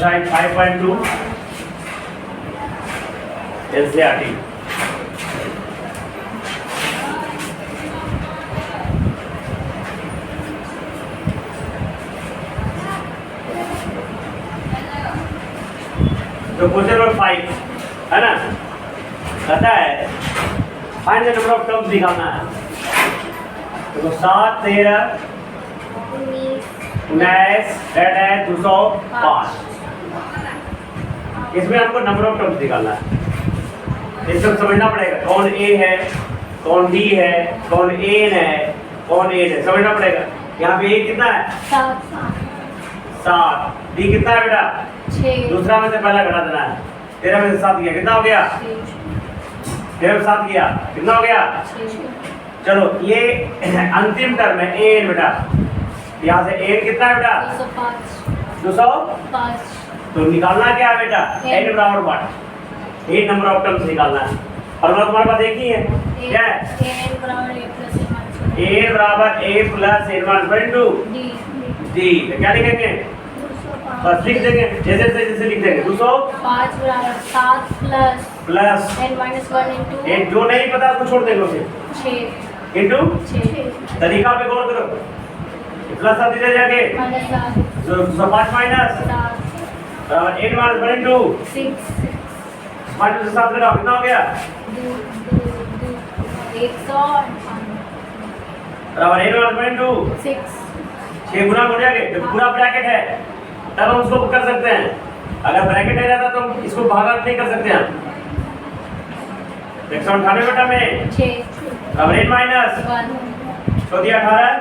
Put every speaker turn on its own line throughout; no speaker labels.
Side 5.2 NCERT। तो question number 5 है ना, कहता है find the number of terms निकालना है। तो 7 13 19 डेट है 205। इसमें हमको नंबर ऑफ टर्म्स निकालना है। इसको समझना पड़ेगा कौन ए है, कौन डी है, कौन एन है, कौन एन है, समझना पड़ेगा। यहाँ पे ए कितना है 7, डी कितना है बेटा
6,
दूसरा में से पहला घटा देना है। 13 में से 7 गया, कितना हो गया 13 में 7 गया, कितना हो गया
6।
चलो ये अंतिम टर्म है एन बेटा, यहाँ से एन कितना है बेटा 205। तो निकालना क्या है बेटा एन बराबर व्हाट, 8 नंबर ऑफ टर्म्स निकालना है। और तुम्हारे पास एक ही है क्या है
एन बराबर
a प्लस n = d। तो क्या लिखेंगे बस लिख देंगे जैसे लिख देंगे 205
बराबर 7
प्लस
n-1 into
एक जो नहीं पता उसको छोड़ देंगे उसे
6
इनटू
6
तरीका पे गौर करो। प्लस साथ इधर जाके
-7
तो 5 माइनस
7
n-1 into
6
5 से 7 घटाओ कितना हो गया
100
बराबर n-1 into
6
6 गुना हो जाएगा। तो पूरा ब्रैकेट है तब हम उसको कर सकते हैं, अगर ब्रैकेट नहीं रहता तो हम इसको भागाकार नहीं कर सकते हैं। 198 बेटा में
6
अब n माइनस
1
तो दिया 18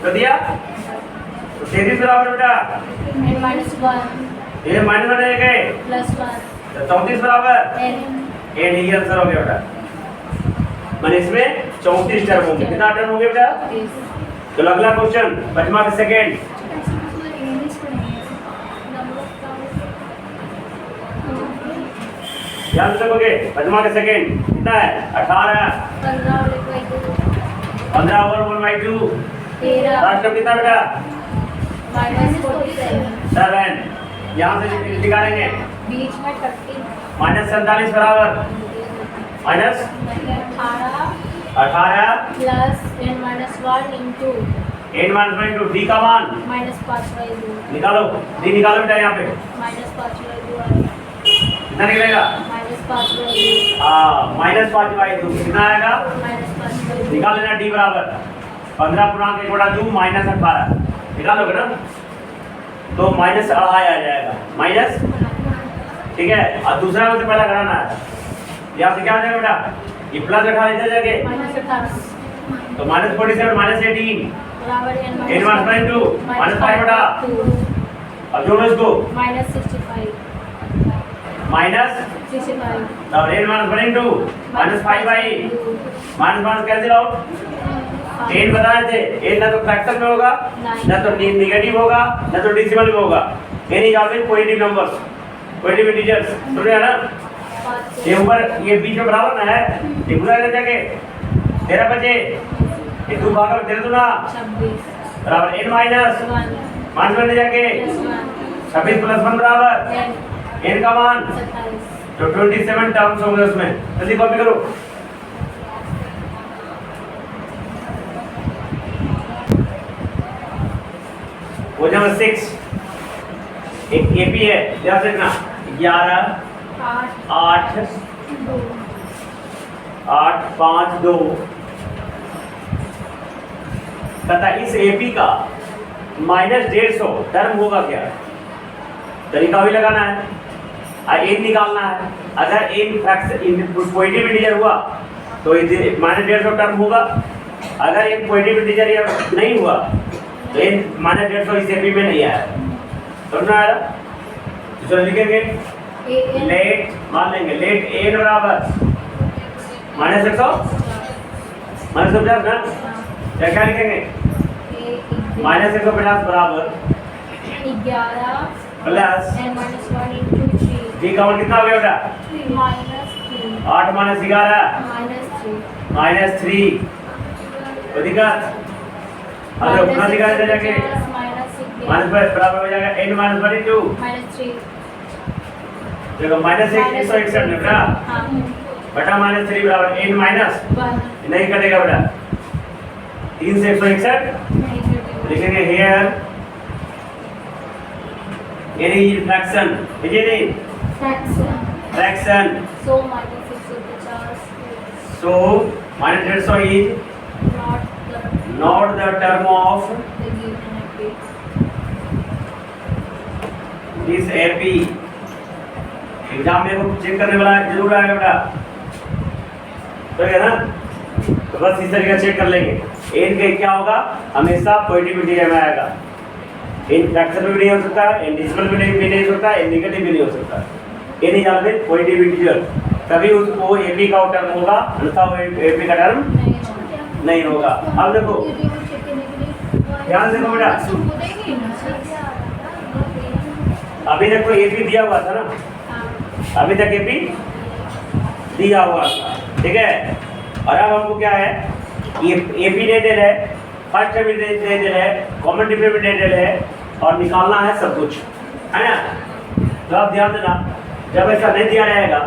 तो दिया तो 33 बराबर बेटा
n-1
ये माइनस बने गए
+1
तो 34 बराबर
n
n ही आंसर हो गया बेटा। मैंने इसमें 34 टर्म होंगे, कितना टर्म होंगे बेटा। चलो अगला क्वेश्चन 5वां सेकंड, ध्यान से देखोगे 5वां का सेकंड कितना है 18 15 ओवर 1/2 लास्ट टर्म कितना बेटा
-47
7। यहाँ से निकालेंगे
बीच में 30
-47 बराबर minus 18
plus n-1 into
n-1 d का मान
-5/2
निकालो, d निकालो बेटा यहाँ पे
-5/2
कितना निकलेगा
-5/2
-5/2 कितना आएगा
-5/2
निकाल लेना d बराबर 15/1/2 -18 निकालोगे ना तो -2.5 आ जाएगा माइनस, ठीक है। और दूसरा में से पहला घटाना है, यहाँ से क्या आ जाएगा बेटा ये प्लस 18 इधर जाके
-18
तो -47 -18
बराबर
n-1 2 -5 बेटा। अब जोड़ो इसको
-65
-65 और n-1 2 -5/2 minus cancel out. n बताए थे n ना तो फ्रैक्शन में होगा ना तो नेगेटिव होगा ना तो डेसिमल में होगा। n is always positive numbers, positive integers, समझे ना। ये ऊपर ये बीच में बराबर ना है, ये पूरा इधर जाके 13 बचे ये 2 भाग 13 दूना
26
बराबर n माइनस 1 में जाके 26 + 1 बराबर n का मान
27
तो 27 टर्म्स होंगे उसमें। जल्दी कॉपी करो। वो नंबर 6 एक एपी है, ध्यान रखना 11 8 5 2 तथा इस एपी का -150 टर्म होगा क्या, तरीका भी लगाना है और n निकालना है। अगर n फ्रैक्शन पॉजिटिव इंटीजर हुआ तो -150 टर्म होगा, अगर n पॉजिटिव इंटीजर या नहीं हुआ तो n -150 इस एपी में नहीं आया, समझ में आया। तो चलो लिखेंगे लेट, मान लेंगे लेट n बराबर -150 -150 ना, क्या लिखेंगे -150 बराबर
11
प्लस
n-1 into 3
d का मान कितना हो गया बेटा
-3
8 - 11
-3
-3 तो दिक्कत अरे अपना दिखा दे जाके
-6
माइनस बराबर हो जाएगा n माइनस 22
-3
देखो माइनस 161 बेटा
हाँ
बटा -3 बराबर n माइनस
1
नहीं कटेगा बेटा 3 से 161
-2
लिखेंगे here any fraction is it fraction
so -150
so -150 is
not
not the term of
the given equation
this AP exam में वो चेक करने वाला जरूर आएगा बेटा तो है ना तो बस इस तरीके से चेक कर लेंगे n का क्या होगा हमेशा पॉजिटिविटी में आएगा n फ्रैक्शन में भी नहीं हो सकता n डेसिमल में भी नहीं हो सकता n नेगेटिव भी नहीं हो सकता n is always positive integer तभी उसको AP का टर्म होगा अन्यथा वो AP का टर्म नहीं होगा अब देखो ध्यान से देखो बेटा अभी देखो AP दिया हुआ था ना अभी तक AP दिया हुआ था ठीक है और अब हमको क्या है ये AP डेटेड है फर्स्ट टर्म डेटेड है कॉमन डिफरेंस डेटेड है और निकालना है सब कुछ है ना तो आप ध्यान देना जब ऐसा नहीं दिया रहेगा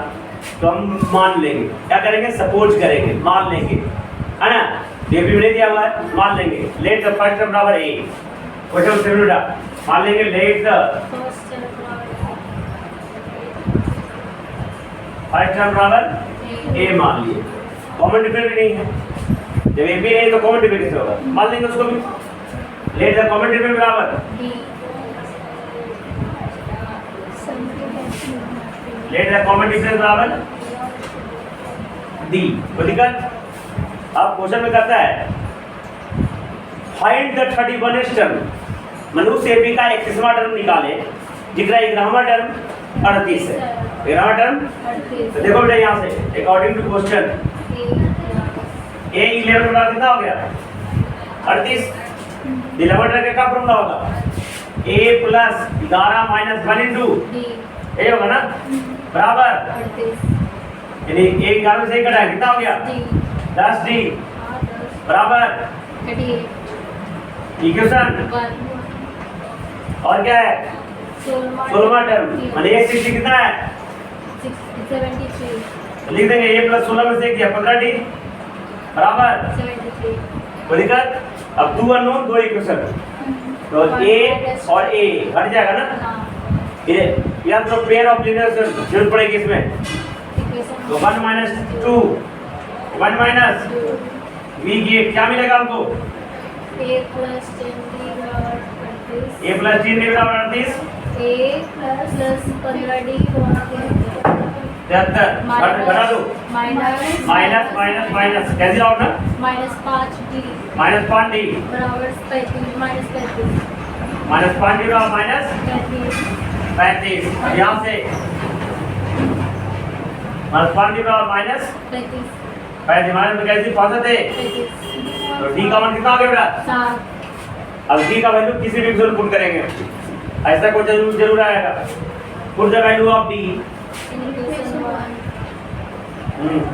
तो हम मान लेंगे क्या करेंगे सपोज करेंगे मान लेंगे है ना AP में नहीं दिया हुआ है मान लेंगे लेट द फर्स्ट टर्म बराबर A क्वेश्चन सिमिलर मान लेंगे लेट द फर्स्ट टर्म बराबर A मान लिए कॉमन डिफरेंस नहीं है जब AP नहीं तो कॉमन डिफरेंस कैसे होगा मान लेंगे उसको भी लेट द कॉमन डिफरेंस बराबर लेट द कॉमन डिफरेंस बराबर D कोई दिक्कत अब क्वेश्चन में कहता है फाइंड द 31st टर्म मनुष्य AP का 31वां टर्म निकाले जिसका 11वां टर्म 38 है 11वां टर्म तो देखो बेटा यहाँ से अकॉर्डिंग टू क्वेश्चन A 11 बराबर कितना हो गया 38 11वां टर्म का क्या फॉर्मूला होगा A प्लस 11 माइनस 1 इंटू ये होगा ना बराबर यानी 11 से 1 घटाया कितना हो गया 10D बराबर इक्वेशन और क्या है 16वां टर्म माने ये 60 कितना है
73
लिख देंगे A प्लस 16 में से किया 15D बराबर
73
कोई दिक्कत अब 2 अननोन 2 इक्वेशन तो A और A हट जाएगा ना ये या तो पेयर ऑफ लीनियर जरूरत पड़ेगी इसमें तो 1 माइनस 2 1 माइनस V की क्या मिलेगा हमको
A plus 10D बराबर 38
A प्लस 3D बराबर 38
A plus 15D
73 घटा दो माइनस माइनस कैसे आओ ना
-5D
माइनस 5D
बराबर 35
माइनस 5D बराबर माइनस 35 यहाँ से माइनस 5D बराबर माइनस 35 माइनस में कैसे फंसे थे तो D का मान कितना आ गया बेटा
7
अब D का वैल्यू किसी भी इक्वेशन पुट करेंगे ऐसा कुछ जरूर आएगा put the value of D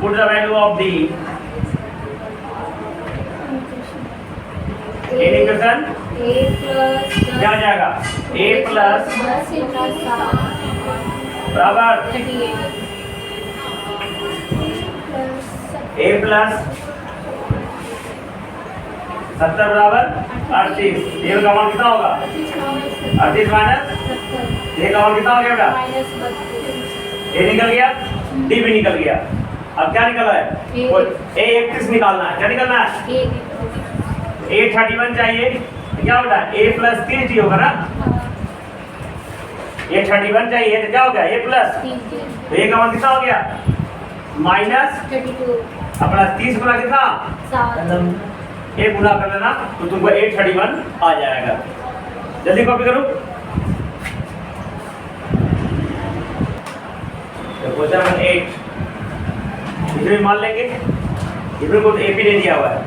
put the value of D in equation
A plus
क्या आ जाएगा A प्लस
10
बराबर
38
A प्लस 70 बराबर 38 A का मान कितना होगा 38 माइनस A का मान कितना हो गया बेटा A निकल गया D भी निकल गया अब क्या निकला है A 31 निकालना है क्या निकलना है A 31 चाहिए क्या होगा A प्लस 3D होगा ना A 31 चाहिए तो क्या हो गया A प्लस तो A का मान कितना हो गया माइनस
32
अपना 30 गुना कितना
7
A गुना कर लेना तो तुमको 831 आ जाएगा जल्दी कॉपी करो तो क्वेश्चन नंबर 8 इसमें मान लेंगे इसमें कुछ AP नहीं दिया हुआ है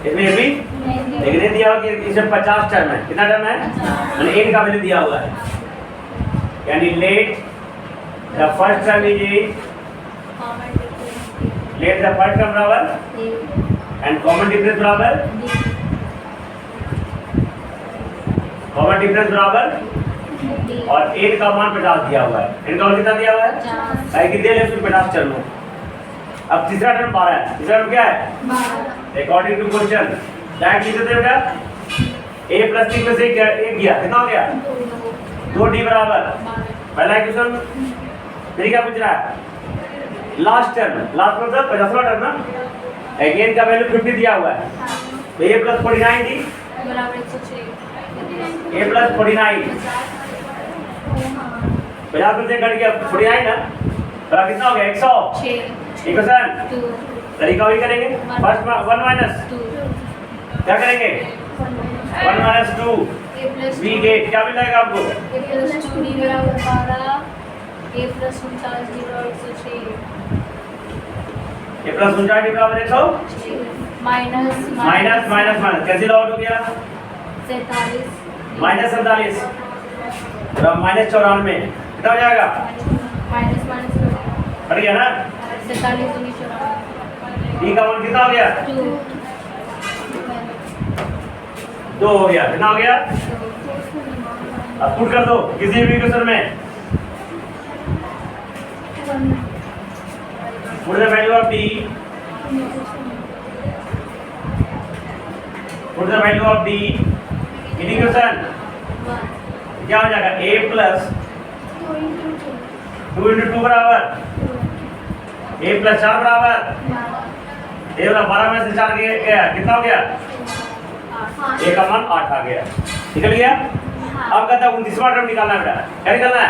इसमें AP लेकिन ये दिया हुआ कि इसमें 50 टर्म है कितना टर्म है मैंने n का वैल्यू दिया हुआ है यानी let the first term is let the first term बराबर एंड कॉमन डिफरेंस बराबर कॉमन डिफरेंस बराबर
डी
और n का मान 50 दिया हुआ है। n का मान कितना दिया हुआ है?
50
भाई कितने ले उसमें 50 चल लो। अब तीसरा टर्म 12 है। तीसरा टर्म क्या है?
12
अकॉर्डिंग टू क्वेश्चन दैट लिख देते हैं बेटा a प्लस c में से एक गया कितना हो गया? 2d बराबर पहला क्वेश्चन। फिर क्या पूछ रहा है? लास्ट टर्म, लास्ट मतलब 50वां टर्म ना, अगेन का वैल्यू 50 दिया हुआ है तो a प्लस 49 डी
बराबर 106
a प्लस 49 50 में से घट गया 49 ना, तो कितना हो गया? 100।
6
इक्वेशन
2
तरीका वही करेंगे। फर्स्ट 1 माइनस
2
क्या करेंगे? 1 minus 2
a plus
b get क्या मिल जाएगा आपको?
a प्लस 2d बराबर 12 a प्लस 49d बराबर 106
a प्लस 49 बराबर 100
माइनस
माइनस माइनस माइनस कैसे लॉट हो गया?
47
माइनस 47 और माइनस 94 कितना हो जाएगा?
माइनस माइनस
बढ़ गया ना।
47 दूनी 54
b का मान कितना हो गया? 2 हो गया। कितना हो गया? अब पुट कर दो किसी भी क्वेश्चन में। Put the value of d, put the value of d in equation क्या हो जाएगा? a प्लस 2 into 2 बराबर a प्लस 4 बराबर a वाला 12 में से 4 गया कितना हो गया? a का मान 8 आ गया। निकल गया। अब कहता है 29वां टर्म निकालना है बेटा। क्या निकालना है?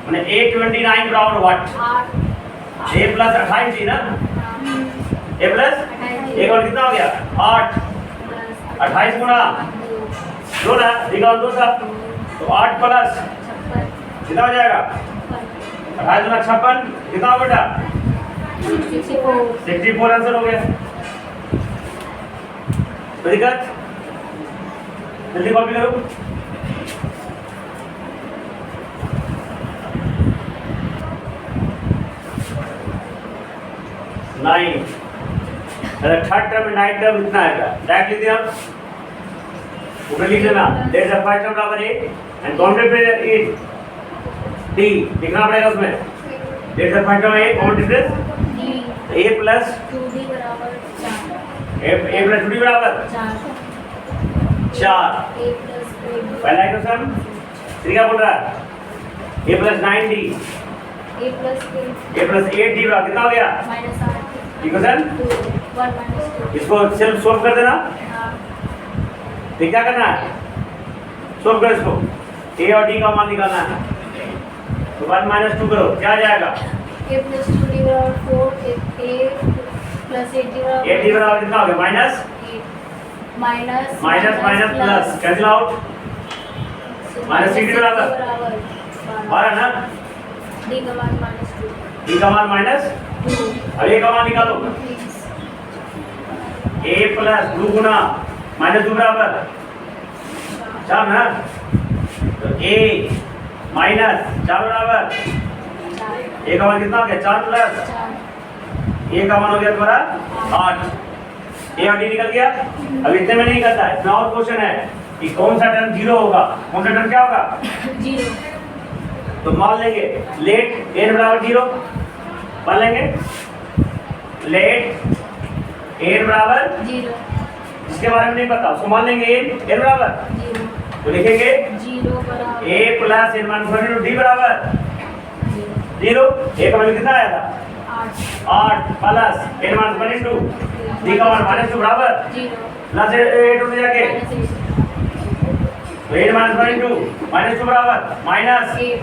मैंने a29 बराबर व्हाट? a प्लस 28 जी ना, a प्लस एक और कितना हो गया? 8 28 गुणा 2 ना, निकाल 2 सा तो 8 प्लस कितना हो जाएगा? 28 गुणा 56 कितना हो बेटा? 64 आंसर हो गया। तो दिक्कत जल्दी कॉपी करो। Nine third term nine term इतना आएगा। डायरेक्ट लिख दिया ऊपर लिख लेना। There is a first term बराबर a and counted by it d लिखना पड़ेगा उसमें। There is a first term a common difference a plus
2d बराबर 4
a प्लस 2d बराबर 4
a प्लस 8
पहला इक्वेशन फिर क्या बोल रहा है? a plus 9d
a plus 8
a plus 8d बराबर कितना हो गया?
माइनस 8
इक्वेशन
2 1 माइनस 2
इसको सेल्फ सोल्व कर देना।
हाँ
फिर क्या करना है? सोल्व करो इसको। a और d का मान निकालना है तो 1 माइनस 2 करो क्या आ जाएगा?
a प्लस 2d बराबर 4 a प्लस 8d बराबर
8d बराबर कितना हो गया? Minus
8 minus
minus minus plus cancel out minus 6d बराबर 12 ना।
d का मान माइनस 2
d का मान माइनस
2
अब a का मान निकालो। a प्लस 2 गुना माइनस 2 बराबर 4 ना, तो a माइनस 4 बराबर a का मान कितना हो गया? 4 प्लस a का मान हो गया तुम्हारा 8। a और d निकल गया। अब इतने में नहीं करता है, इसमें और क्वेश्चन है कि कौन सा टर्म 0 होगा, कौन सा टर्म क्या होगा?
0
तो मान लेंगे लेट n बराबर 0 मान लेंगे। लेट n बराबर
0
जिसके बारे में नहीं पता उसको मान लेंगे n बराबर
0
तो लिखेंगे
0 बराबर
a plus n minus d बराबर 0। a का वैल्यू कितना आया था? 8 प्लस n माइनस 2 d का मान माइनस 2 बराबर
0
प्लस 8 उठ जाके तो n माइनस 2 माइनस 2 बराबर माइनस
8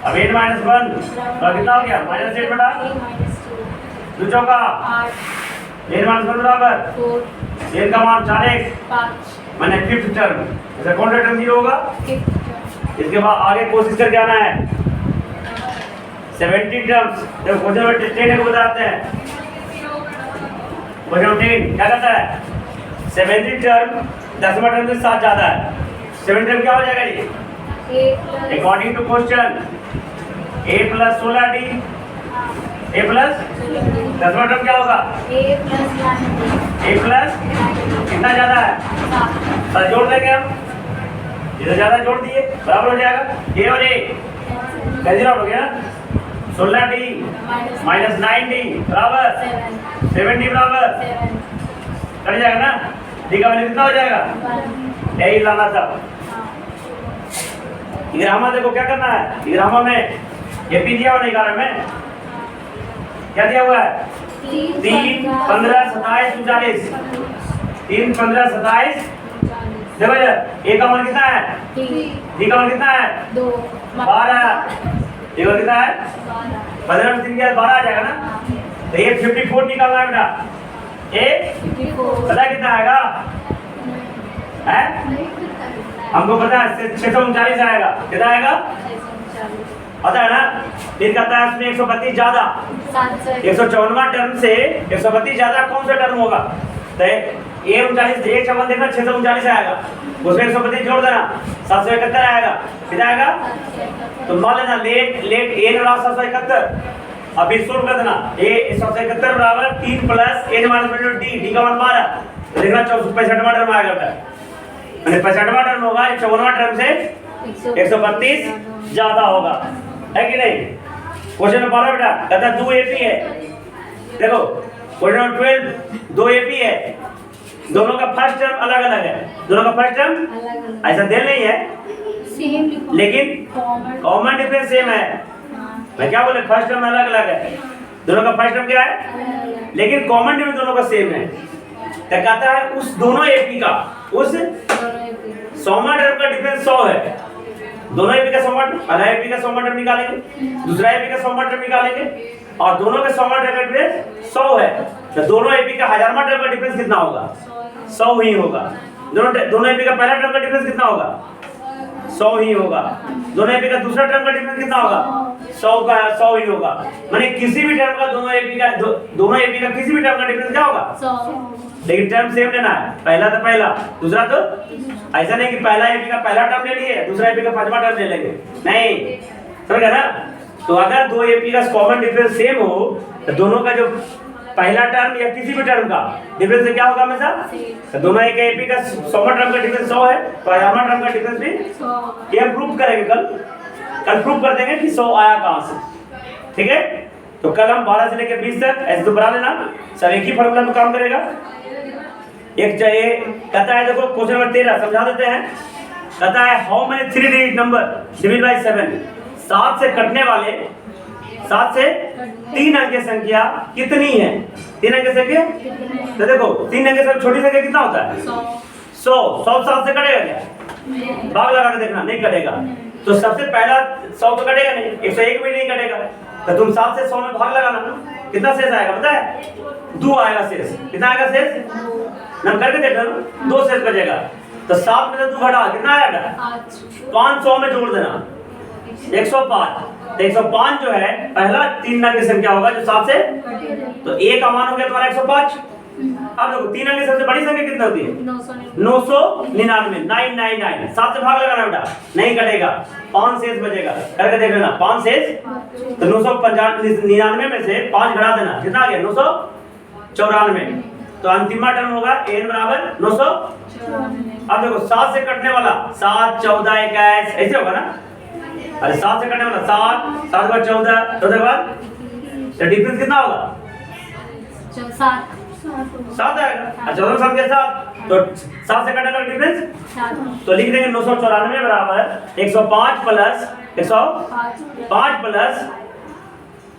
अब n माइनस 1 तो कितना हो गया? माइनस 8 बटा
माइनस 2
2 चौका
8
n माइनस 1 बराबर
4
n का मान 4x
5
मैंने फिफ्थ टर्म जैसे कौन सा टर्म 0 होगा?
5
इसके बाद आगे कोशिश करके आना है 70 टर्म्स। जब क्वेश्चन नंबर 10 को बताते हैं क्वेश्चन नंबर 10 क्या कहता है? 70 टर्म 10वां टर्म से 7 ज्यादा है। 7 टर्म क्या हो जाएगा जी? According to question a plus 16d a plus 10वां टर्म क्या होगा? a प्लस कितना ज्यादा है? 7 जोड़ देंगे हम इधर ज्यादा जोड़ दिए बराबर हो जाएगा ए और ए कैंसिल आउट हो गया ना 16d माइनस 9d बराबर 7d बराबर कट जाएगा ना डी का वैल्यू कितना हो जाएगा यही लाना था। ग्रामा देखो क्या करना है ग्रामा में ये पी दिया हुआ नहीं कारण में क्या दिया हुआ है 3 15 27 39 3 15 27 देखो यार ए का मान कितना है डी का मान कितना है 12 ये कितना है 15 में 3 के 12 आ जाएगा ना तो ये 54 निकालना है बेटा ए पता कितना आएगा है हमको पता है 639 आएगा कितना आएगा पता है ना फिर कहता है उसमें 132 ज्यादा 154वां टर्म से 132 ज्यादा कौन सा टर्म होगा तो ए 39 एक चवन देखना 639 आएगा उसमें 132 जोड़ देना 771 आएगा कितना आएगा तो मान लेना लेट ए ने बराबर 771 अब इस सोल्व कर देना ए 771 बराबर 3 प्लस ए माइनस डी डी का मान 12 तो देखना 65वां टर्म आएगा बेटा मैंने 65वां टर्म होगा 54वां टर्म से 132 ज्यादा होगा है कि नहीं। क्वेश्चन नंबर 12 बेटा कहता 2 एपी है देखो क्वेश्चन नंबर 12 2 एपी है दोनों का फर्स्ट टर्म अलग अलग है दोनों का फर्स्ट टर्म ऐसा दे नहीं है लेकिन कॉमन डिफरेंस सेम है मैं क्या बोले फर्स्ट टर्म अलग अलग है दोनों का फर्स्ट टर्म क्या है लेकिन कॉमन डिफरेंस दोनों का सेम है तो कहता है उस दोनों एपी का उस 100वां टर्म का डिफरेंस 100 है दोनों एपी का 100वां पहला एपी का 100वां टर्म निकालेंगे दूसरा एपी का 100वां टर्म निकालेंगे और दोनों के 100वां टर्म का डिफरेंस 100 है तो दोनों एपी का 1000वां टर्म का डिफरेंस कितना होगा 100 ही होगा दोनों एपी का पहला टर्म का डिफरेंस कितना होगा 100 ही होगा दोनों एपी का दूसरा टर्म का डिफरेंस कितना होगा 100 ही होगा माने किसी भी टर्म का दोनों एपी का किसी भी टर्म का डिफरेंस क्या होगा 100 लेकिन टर्म सेम लेना है पहला तो पहला दूसरा तो ऐसा नहीं कि पहला एपी का पहला टर्म ले लिए दूसरा एपी का पांचवा टर्म ले लेंगे नहीं समझ गए ना तो अगर दो एपी का कॉमन डिफरेंस सेम हो तो दोनों का जो पहला टर्म या किसी भी टर्म का डिफरेंस क्या होगा हमेशा तो दोनों एक एपी का 100वां टर्म का डिफरेंस 100 है तो 1000वां टर्म का डिफरेंस भी 100 ये प्रूव करेंगे कल प्रूव कर देंगे कि 100 आया कहां से ठीक है। तो कल हम 12 से लेकर 20 तक ऐसे तो बना लेना सब एक ही फार्मूला में काम करेगा एक चाहिए कहता है देखो क्वेश्चन नंबर 13 समझा देते हैं कहता है how many 3 digit number divide by 7 7 से कटने वाले 7 से 3 अंक की संख्या कितनी है 3 अंक की संख्या तो देखो 3 अंक से छोटी संख्या कितना होता है 100 7 से कटेगा क्या भाग लगा के देखना नहीं कटेगा तो सबसे पहला 100 तो कटेगा नहीं 101 भी नहीं कटेगा तो तुम 7 से 100 में भाग लगाना कितना शेष आएगा पता है 2 आएगा शेष कितना आएगा शेष नम करके देखो 2 शेष बचेगा तो 7 में से 2 घटा कितना आएगा 500 में जोड़ देना 105 तो 105 जो है पहला 3 अंक की संख्या होगा जो 7 से तो a का मान हो गया तुम्हारा 105 अब देखो 3 अंक की सबसे बड़ी संख्या कितनी होती है 999 999 7 से भाग लगाना बेटा नहीं कटेगा 5 शेष बचेगा करके देख लेना 5 शेष तो 999 में से 5 घटा देना कितना आ गया 994 तो अंतिम टर्म होगा n बराबर 900 अब देखो 7 से कटने वाला 7 14 21 ऐसे होगा ना अरे 7 से कटने वाला 7 7 के बाद 14 14 के बाद तो डिफरेंस कितना होगा 7 आएगा 14 7 के साथ तो 7 से कटने वाला डिफरेंस तो लिख देंगे 994 बराबर 105 plus 105 plus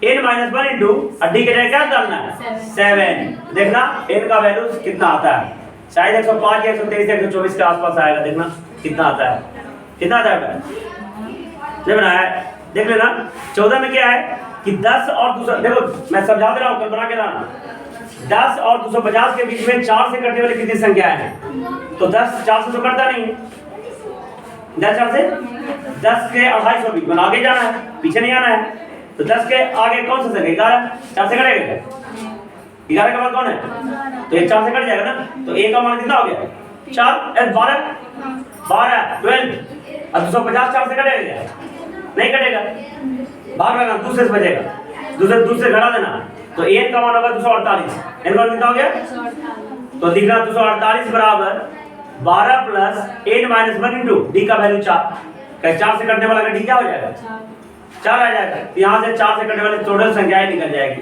n minus 1 into D के जगह क्या डालना है 7 देखना n का वैल्यू कितना आता है शायद 105 या 123 या 124 के आसपास आएगा देखना कितना आता है कितना आता है देखना है देख लेना 14 में क्या है कि 10 और दूसरा देखो मैं समझा दे रहा हूँ कल्पना के लाना 10 और 250 के बीच में 4 से कटने वाली कितनी संख्या है तो 10 4 से तो कटता नहीं है 10 4 से 10 के 250 बीच में आगे जाना है पीछे नहीं आना है तो 10 के आगे कौन सा संख्या 11 4 से कटेगा 11 का मान कौन है तो ये 4 से कट जाएगा ना तो a का मान कितना हो गया 4 12 12 अब 250 4 से कटेगा क्या नहीं कटेगा भाग लगाना दूसरे से बचेगा दूसरे घटा देना तो n का मान होगा 248 n का मान कितना हो गया तो लिखना 248 बराबर 12 plus n minus 1 into D का वैल्यू 4, क्या 4 से कटने वाला का डी क्या हो जाएगा? 4 आ जाएगा। तो यहाँ से 4 से कटने वाली टोटल संख्याएं निकल जाएगी।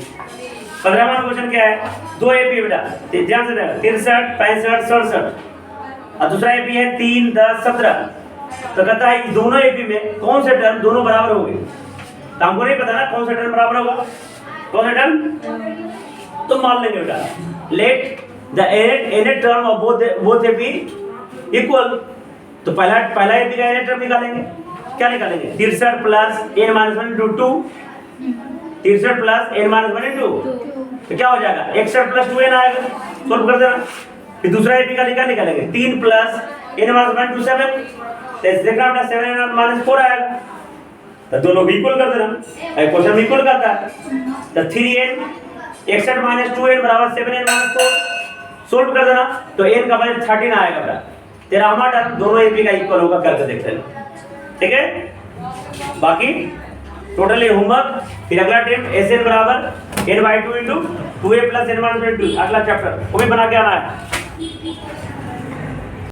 15वां क्वेश्चन क्या है? 2 एपी बेटा ध्यान से देखो, 63, 65, 67 और दूसरा एपी है 3, 10, 17। तो कहता है दोनों एपी में कौन से टर्म दोनों बराबर होंगे? तो हमको नहीं पता ना कौन सा टर्म बराबर होगा, कौन सा टर्म? तो मान लेंगे बेटा let the Annette term of both AP equal. तो पहला एपी का एनेट टर्म निकालेंगे, क्या निकालेंगे? 63 plus n minus 1 into 2, 63 plus n minus 1 into, तो क्या हो जाएगा? 61 प्लस 2n आएगा, सॉल्व कर देना। फिर दूसरा एपी का निकालेंगे 3 प्लस n माइनस 1 इंटू 7, तो देखना बेटा 7n माइनस 4 आएगा, तो दोनों भी इक्वल कर देना। क्वेश्चन इक्वल करता है तो 3n 61 माइनस 2n बराबर 7n माइनस 4, सोल्व कर देना। तो n का वैल्यू 13 आएगा बेटा। तेरा हमारा टर्म दोनों एपी का इक्वल होगा, करके देखते हैं, ठीक है। बाकी टोटली होमवर्क। फिर अगला टेम Sn बराबर n/2 into 2a plus n minus 2, अगला चैप्टर वो भी बना के आना है।